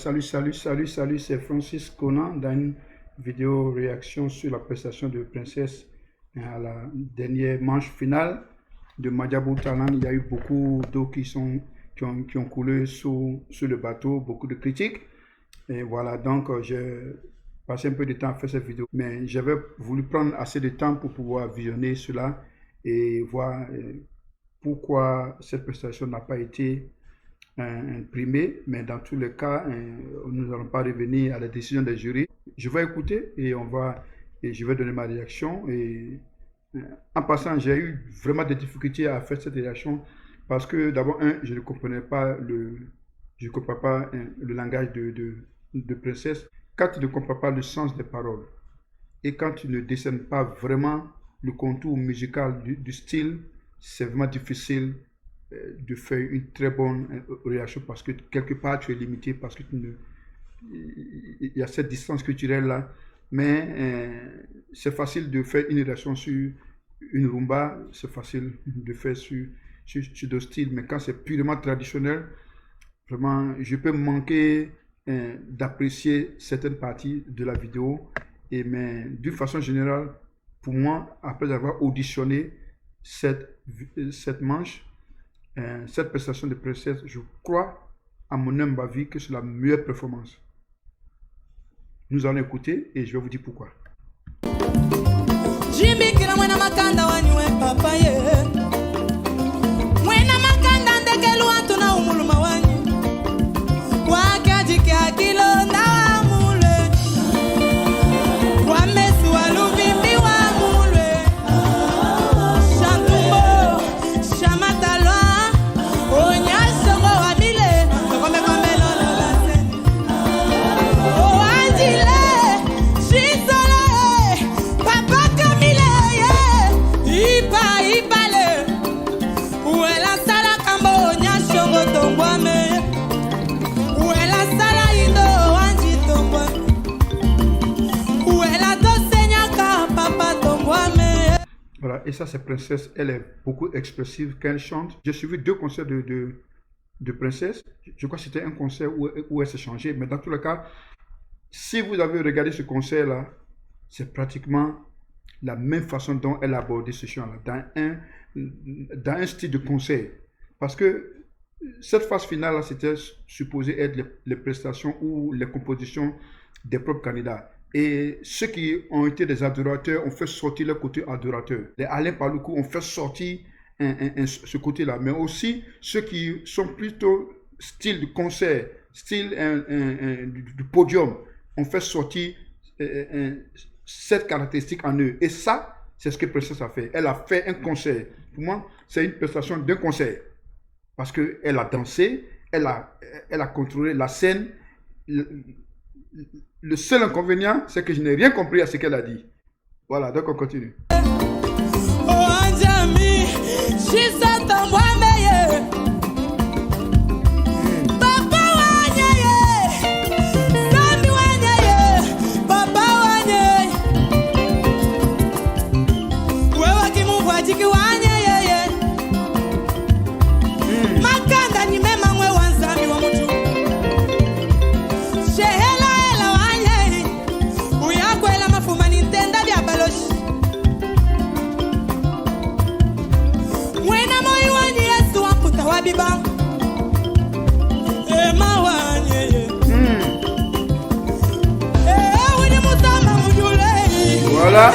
Salut, c'est Francis Conan dans une vidéo réaction sur la prestation de Princess à la dernière manche finale de Madiabou Talent. Il y a eu beaucoup d'eau qui ont coulé sur le bateau, beaucoup de critiques. Et voilà, donc j'ai passé un peu de temps à faire cette vidéo, mais j'avais voulu prendre assez de temps pour pouvoir visionner cela et voir pourquoi cette prestation n'a pas été imprimé, mais dans tous les cas, nous n'allons pas revenir à la décision des jurys. Je vais écouter et je vais donner ma réaction. Et en passant, j'ai eu vraiment des difficultés à faire cette réaction parce que d'abord, je ne comprenais pas le langage de Princess. Quand tu ne comprends pas le sens des paroles et quand tu ne décernes pas vraiment le contour musical du style, c'est vraiment difficile de faire une très bonne réaction parce que quelque part tu es limité parce que il y a cette distance culturelle là, mais c'est facile de faire une réaction sur une rumba, c'est facile de faire sur d'autres styles, mais quand c'est purement traditionnel, vraiment je peux manquer d'apprécier certaines parties de la vidéo, mais d'une façon générale, pour moi, après avoir auditionné cette manche, cette prestation de Princess, je crois, à mon humble avis, que c'est la meilleure performance. Nous allons écouter et je vais vous dire pourquoi. Voilà, et ça c'est Princess, elle est beaucoup expressive quand elle chante. J'ai suivi 2 concerts de Princess. Je crois que c'était un concert où elle s'est changée, mais dans tous les cas, si vous avez regardé ce concert-là, c'est pratiquement la même façon dont elle a abordé ce chant-là, dans un style de concert. Parce que cette phase finale-là, c'était supposé être les prestations ou les compositions des propres candidats. Et ceux qui ont été des adorateurs ont fait sortir le côté adorateur. Les Alain Paloukou ont fait sortir ce côté-là. Mais aussi ceux qui sont plutôt style de concert, style du podium, ont fait sortir cette caractéristique en eux. Et ça, c'est ce que Princess a fait. Elle a fait un concert. Pour moi, c'est une prestation d'un concert. Parce qu'elle a dansé, elle a contrôlé la scène. Le seul inconvénient, c'est que je n'ai rien compris à ce qu'elle a dit. Voilà, donc on continue. Voilà.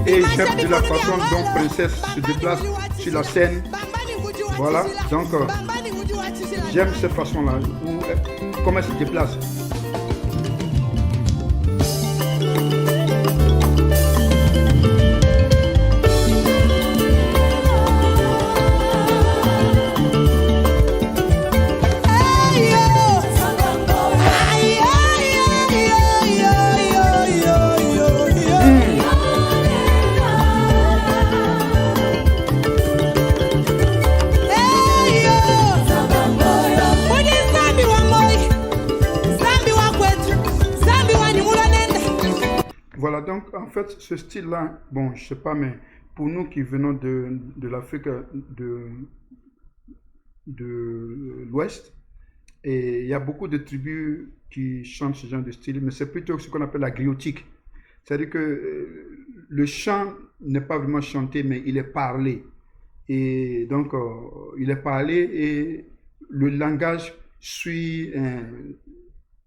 Et j'aime de la façon dont Princess se déplace sur la scène. Voilà, donc j'aime cette façon-là, comment elle se déplace. fait, ce style-là, bon, je sais pas, mais pour nous qui venons de l'Afrique de l'Ouest, et il y a beaucoup de tribus qui chantent ce genre de style, mais c'est plutôt ce qu'on appelle la griotique. C'est-à-dire que le chant n'est pas vraiment chanté, mais il est parlé. Et donc, il est parlé et le langage suit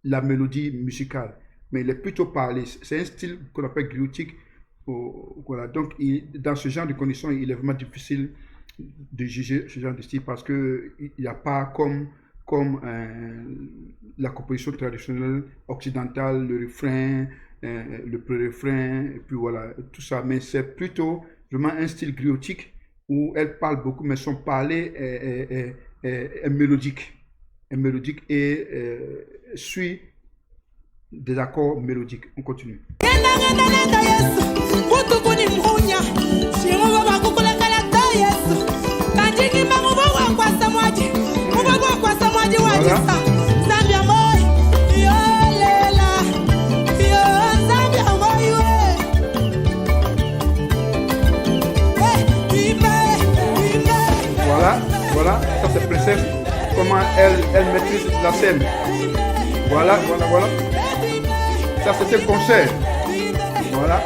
la mélodie musicale. Mais il est plutôt parlé. C'est un style qu'on appelle griotique. Voilà. Donc, dans ce genre de conditions, il est vraiment difficile de juger ce genre de style parce qu'il n'y a pas comme la composition traditionnelle occidentale, le refrain, le pré-refrain, et puis voilà, tout ça. Mais c'est plutôt vraiment un style griotique où elle parle beaucoup, mais son parler est mélodique. Est mélodique et suit des accords mélodiques. On continue. Voilà, ça c'est Princesse, comment elle maîtrise la scène. Voilà. Ça c'était le concert. Voilà.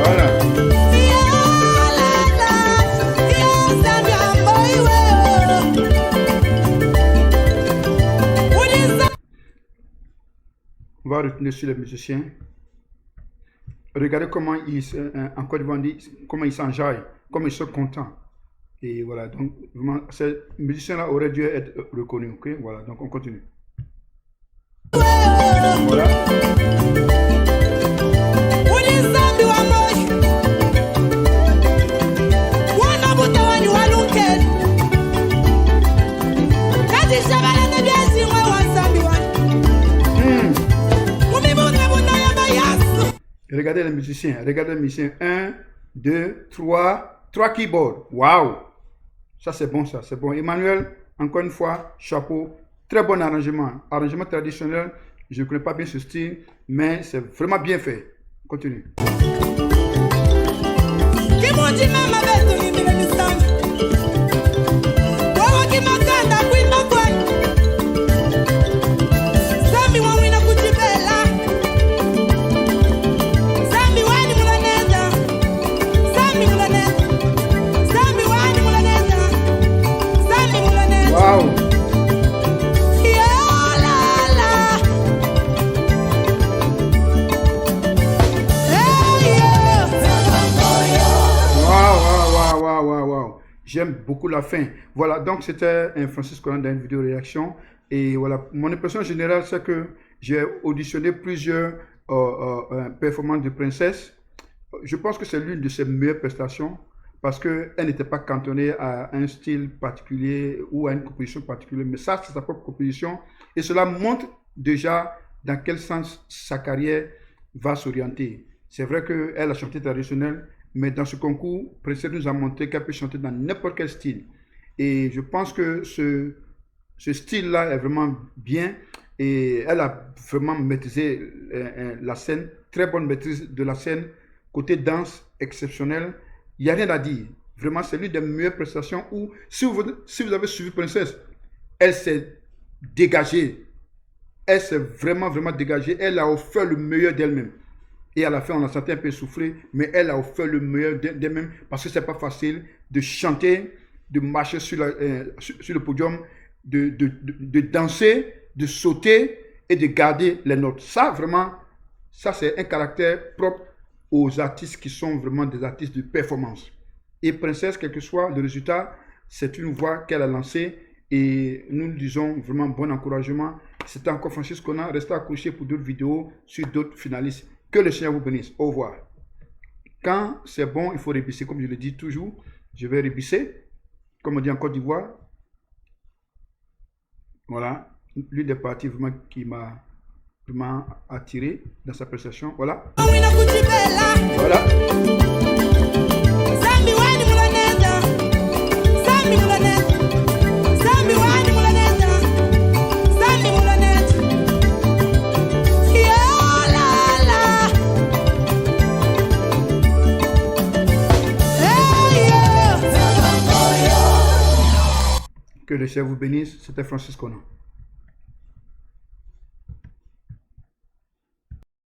Voilà. On va retenir sur les musiciens. Regardez comment en Côte d'Ivoire, comment ils s'enjaillent, comment ils sont contents. Et voilà, donc vraiment, ces musiciens-là auraient dû être reconnus. Ok, voilà, donc on continue. Voilà. Regardez les musiciens. 1, 2, 3 keyboards. Waouh! Ça, c'est bon, ça, c'est bon. Emmanuel, encore une fois, chapeau. Très bon arrangement. Arrangement traditionnel. Je ne connais pas bien ce style, mais c'est vraiment bien fait. Continue. J'aime beaucoup la fin. Voilà, donc c'était un Francis Collant dans une vidéo réaction. Et voilà, mon impression générale, c'est que j'ai auditionné plusieurs performances de Princesse. Je pense que c'est l'une de ses meilleures prestations parce qu'elle n'était pas cantonnée à un style particulier ou à une composition particulière. Mais ça, c'est sa propre composition. Et cela montre déjà dans quel sens sa carrière va s'orienter. C'est vrai qu'elle a chanté traditionnel. Mais dans ce concours, Princesse nous a montré qu'elle peut chanter dans n'importe quel style. Et je pense que ce style-là est vraiment bien. Et elle a vraiment maîtrisé la scène. Très bonne maîtrise de la scène. Côté danse, exceptionnel. Il n'y a rien à dire. Vraiment, c'est l'une des meilleures prestations où, si vous avez suivi Princesse, elle s'est dégagée. Elle s'est vraiment dégagée. Elle a offert le meilleur d'elle-même. Et à la fin, on a senti un peu souffler, mais elle a offert le meilleur d'elle-même parce que c'est pas facile de chanter, de marcher sur le podium, de danser, de sauter et de garder les notes. Ça, vraiment, ça c'est un caractère propre aux artistes qui sont vraiment des artistes de performance. Et Princesse, quel que soit le résultat, c'est une voix qu'elle a lancée et nous lui disons vraiment bon encouragement. C'était encore Francis Collant. Restez accrochés pour d'autres vidéos sur d'autres finalistes. Que le Seigneur vous bénisse. Au revoir. Quand c'est bon, il faut rébisser. Comme je le dis toujours, je vais rébisser. Comme on dit en Côte d'Ivoire. Voilà. L'une des parties vraiment qui m'a vraiment attiré dans sa prestation. Voilà. Voilà. Que le ciel vous bénisse. C'était Francis Conan.